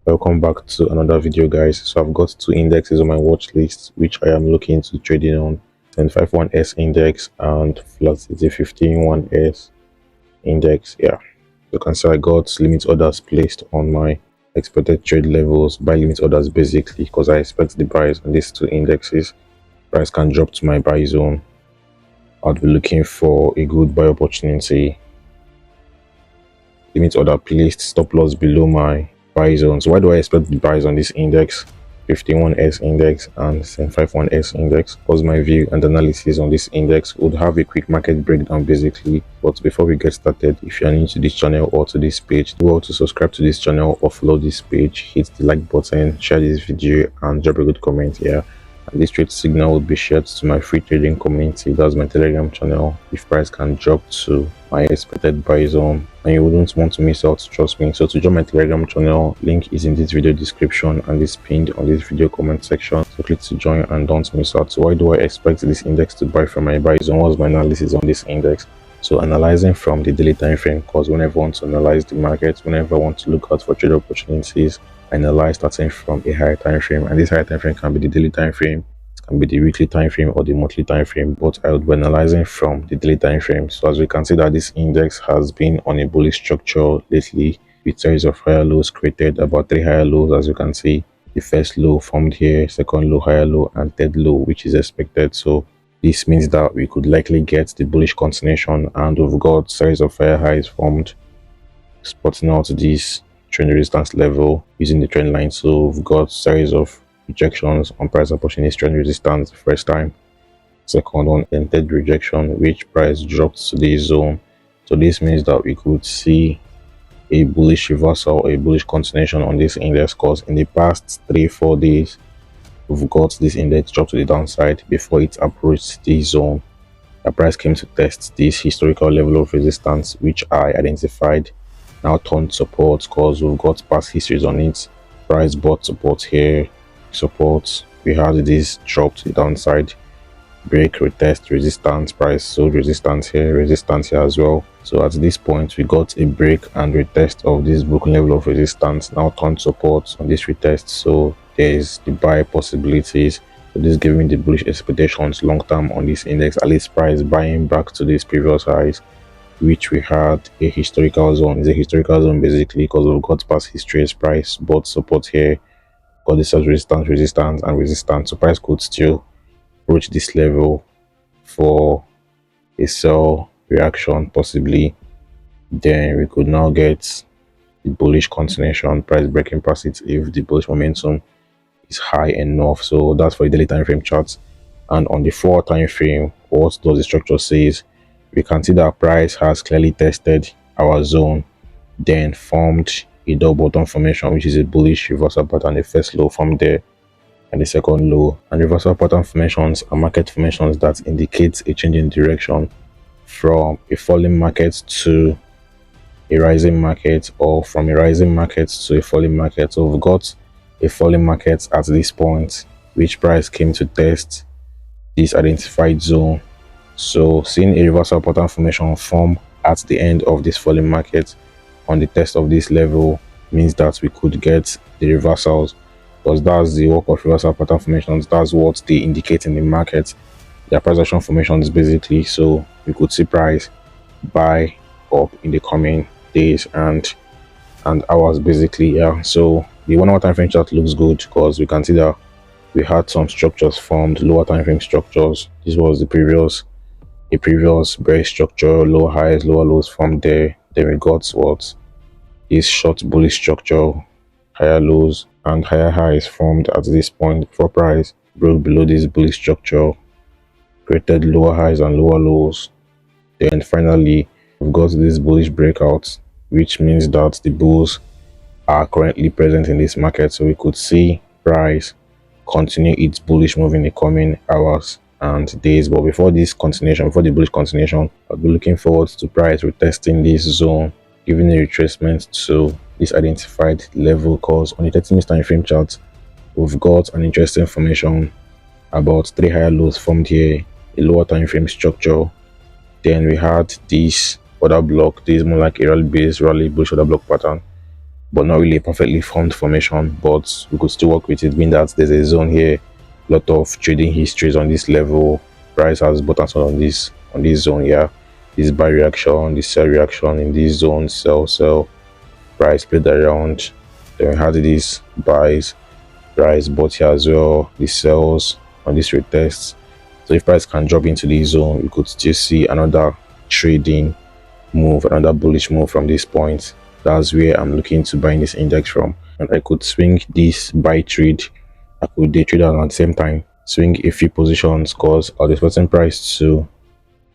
Welcome back to another video, guys. So I've got two indexes on my watch list which I am looking to trade in on: 1051S index and volatility 151S index. Yeah, you can see I got limit orders placed on my expected trade levels, buy limit orders basically, because I expect the price on these two indexes price can drop to my buy zone. I'll be looking for a good buy opportunity. Limit order placed, stop loss below my buy zone. So why do I expect the buys on this index, 51S index and 51S index? Because my view and analysis on this index would have a quick market breakdown basically. But before we get started, if you are new to this channel or to this page, do well to subscribe to this channel or follow this page, hit the like button, share this video and drop a good comment here. And this trade signal will be shared to my free trading community. That's my Telegram channel. If price can drop to my expected buy zone and you wouldn't want to miss out, trust me. So to join my Telegram channel, link is in this video description and is pinned on this video comment section. So click to join and don't miss out. So why do I expect this index to buy from my buy zone? What's my analysis on this index? So analyzing from the daily time frame, because whenever I want to analyze the market, whenever I want to look out for trade opportunities, I analyze starting from a higher time frame, and this higher time frame can be the daily time frame, it can be the weekly time frame or the monthly time frame, but I would be analyzing from the daily time frame. So as we can see that this index has been on a bullish structure lately with series of higher lows created, about 3 higher lows. As you can see, the first low formed here, second low, higher low, and third low, which is expected. So this means that we could likely get the bullish continuation, and we've got series of higher highs formed, spotting out this trend resistance level using the trend line. So we've got series of rejections on price approaching this trend resistance the first time, second one, and third rejection, which price dropped to this zone. So this means that we could see a bullish reversal, a bullish continuation on this index, because in the past 3-4 days we've got this index drop to the downside before it approached this zone. The price came to test this historical level of resistance, which I identified, now turned support, because we've got past histories on it. Price bought support here, support, we had this drop to the downside, break, retest, resistance, price sold resistance here as well. So at this point we got a break and retest of this broken level of resistance, now turned support on this retest. So there's the buy possibilities. So this giving me the bullish expectations long term on this index, at least price buying back to these previous highs, which we had a historical zone. It's a historical zone basically because we've got past history's price bought support here, got this as resistance and resistance. So price could still approach this level for a sell reaction possibly. Then we could now get the bullish continuation, price breaking past it if the bullish momentum is high enough. So that's for the daily time frame charts. And on the 4 time frame, what does the structure says? We can see that price has clearly tested our zone, then formed a double bottom formation, which is a bullish reversal pattern. The first low from there and the second low. And reversal pattern formations are market formations that indicates a change in direction from a falling market to a rising market, or from a rising market to a falling market. So we've got a falling market at this point, which price came to test this identified zone. So seeing a reversal pattern formation form at the end of this falling market on the test of this level means that we could get the reversals, because that's the work of reversal pattern formations. That's what they indicate in the market, their price action formations basically. So we could see price buy up in the coming days and hours basically. Yeah, so the 1 hour time frame chart looks good because we can see that we had some structures formed, lower time frame structures. This was the previous bearish structure, lower highs, lower lows from there. Then we got what is short bullish structure, higher lows and higher highs formed at this point before price broke below this bullish structure, created lower highs and lower lows. Then finally we've got this bullish breakout, which means that the bulls are currently present in this market. So we could see price continue its bullish move in the coming hours and days. But before this continuation, before the bullish continuation, I'll be looking forward to price retesting this zone, giving a retracement to this identified level, because on the 30-minute time frame chart we've got an interesting formation, about 3 higher lows formed here, a lower time frame structure. Then we had this other block, this is more like a rally based rally bullish order block pattern, but not really a perfectly formed formation, but we could still work with it, being that there's a zone here, lot of trading histories on this level. Price has bought and sold on this zone here. This buy reaction, this sell reaction in this zone, sell, price played around. Then we had this buys, price bought here as well, the sells on this retest. So if price can drop into this zone, we could still see another trading move, another bullish move from this point. That's where I'm looking to buy this index from. And I could swing this buy trade. I could day trade at the same time, swing a few positions, because I'll be expecting price to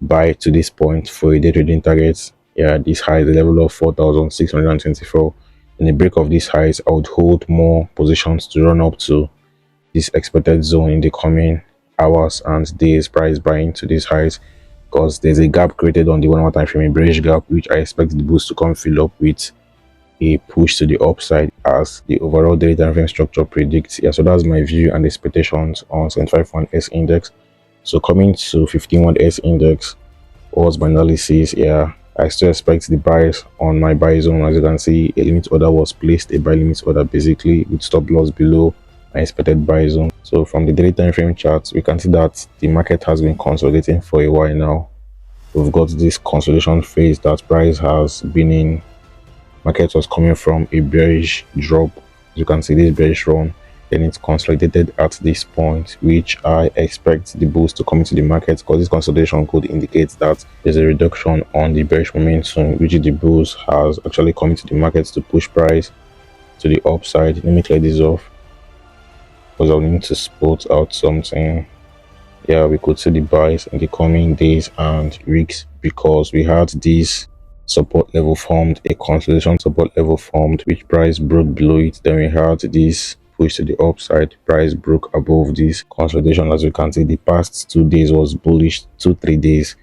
buy to this point for a day trading target. Yeah, this high, the level of 4,624. In the break of these highs, I would hold more positions to run up to this expected zone in the coming hours and days. Price buying to these highs, because there's a gap created on the 1 hour time frame, a bearish gap, which I expect the boost to come fill up with a push to the upside as the overall daily time frame structure predicts. Yeah, so that's my view and expectations on 751S index. So coming to 15-1S index, what's my analysis? Yeah, I still expect the buys on my buy zone. As you can see, a limit order was placed, a buy limit order basically with stop loss below my expected buy zone. So from the daily time frame charts, we can see that the market has been consolidating for a while now. We've got this consolidation phase that price has been in. Market was coming from a bearish drop, as you can see, this bearish run, then it's consolidated at this point, which I expect the boost to come into the market, because this consolidation could indicate that there's a reduction on the bearish momentum, which the boost has actually come into the market to push price to the upside. Let me clear this off, because I'll need to spot out something. Yeah, we could see the buys in the coming days and weeks, because we had this support level formed, a consolidation support level formed, which price broke below it. Then we had this push to the upside, price broke above this consolidation. As you can see, the past 2 days was bullish, 3 days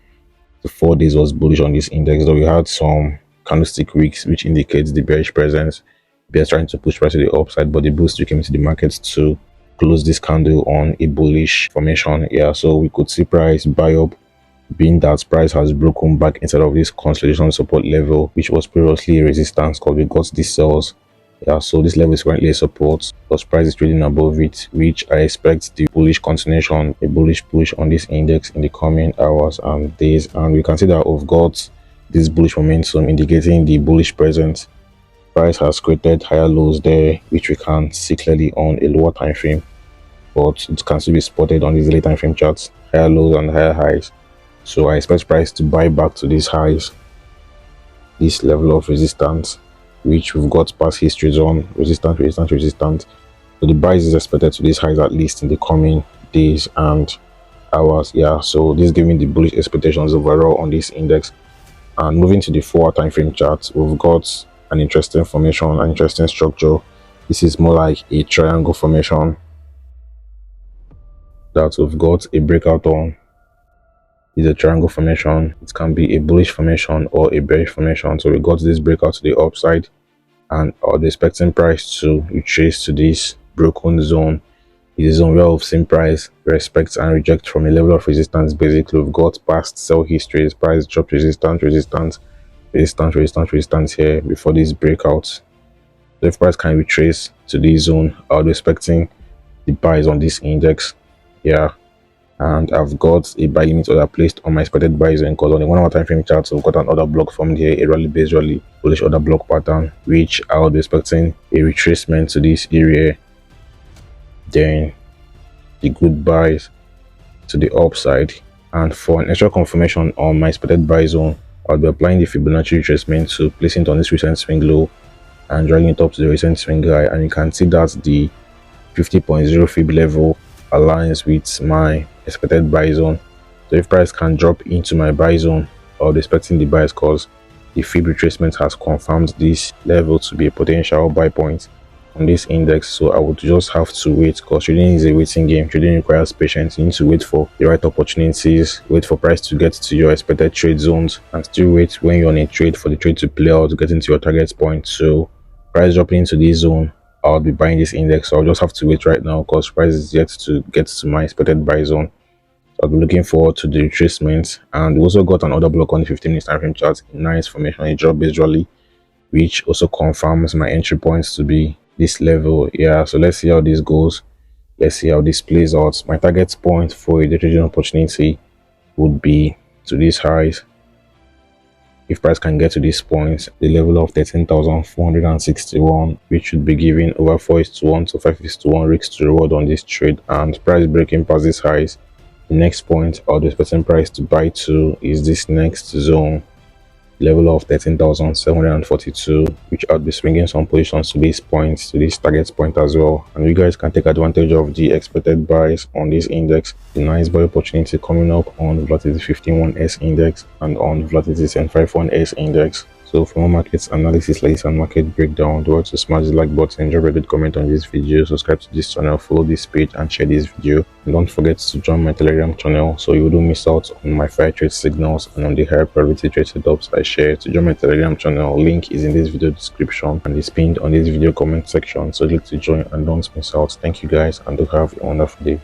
to 4 days was bullish on this index. So we had some candlestick wicks, which indicates the bearish presence. They're trying to push price to the upside, but the boost came into the market to close this candle on a bullish formation. Yeah, so we could see price buy up, being that price has broken back inside of this consolidation support level, which was previously a resistance, because we got these sells. Yeah, so this level is currently a support, because price is trading above it, which I expect the bullish continuation, a bullish push on this index in the coming hours and days. And we can see that we've got this bullish momentum indicating the bullish presence. Price has created higher lows there, which we can see clearly on a lower time frame, but it can still be spotted on these daily time frame charts, higher lows and higher highs. So I expect price to buy back to these highs, this level of resistance, which we've got past histories on, resistance. So the buys is expected to these highs at least in the coming days and hours. Yeah, so this is giving the bullish expectations overall on this index. And moving to the 4 hour time frame chart, we've got an interesting formation, an interesting structure. This is more like a triangle formation that we've got a breakout on. Is a triangle formation. It can be a bullish formation or a bearish formation. So we got this breakout to the upside, and are expecting price to retrace to this broken zone. It is on where we've seen price respect and reject from a level of resistance. Basically, we've got past sell histories. Price dropped resistance here before this breakout. So if price can retrace to this zone, I'll be expecting the buys on this index. Yeah, and I've got a buy limit order placed on my expected buy zone, because on the 1 hour time frame chart, we've got an order block formed here, a rally based rally bullish order block pattern, which I will be expecting a retracement to this area, then the good buys to the upside. And for an extra confirmation on my expected buy zone, I'll be applying the Fibonacci retracement to placing it on this recent swing low and dragging it up to the recent swing high. And you can see that the 50.0 fib level aligns with my expected buy zone. So if price can drop into my buy zone, I'll be expecting the buys, because the fib retracement has confirmed this level to be a potential buy point on this index. So I would just have to wait, because trading is a waiting game. Trading requires patience. You need to wait for the right opportunities, wait for price to get to your expected trade zones, and still wait when you're on a trade for the trade to play out to get into your target point. So price dropping into this zone, I'll be buying this index. So I'll just have to wait right now, because price is yet to get to my expected buy zone. So I'll be looking forward to the retracement. And we also got an order block on the 15 minutes time frame chart. Nice formation, a drop based rally which also confirms my entry points to be this level. Yeah, so let's see how this goes. Let's see how this plays out. My target point for a day trading opportunity would be to these highs. If price can get to this point, the level of 13,461, which should be giving over 4:1 to 5:1 risk to reward on this trade, and price breaking past these highs, the next point I would be expecting price to buy to is this next zone, level of 13,742, which I'll be swinging some positions to these points, to this target point as well. And you guys can take advantage of the expected buys on this index. The nice buy opportunity coming up on volatility 15-1S index and on volatility 10-5-1S index. So for more market analysis like this and market breakdown, do to smash the like button, drop a good comment on this video, subscribe to this channel, follow this page and share this video. And don't forget to join my Telegram channel so you don't miss out on my fire trade signals and on the higher priority trade setups I share. To join my Telegram channel, link is in this video description and is pinned on this video comment section, so click to join and don't miss out. Thank you guys and do have a wonderful day.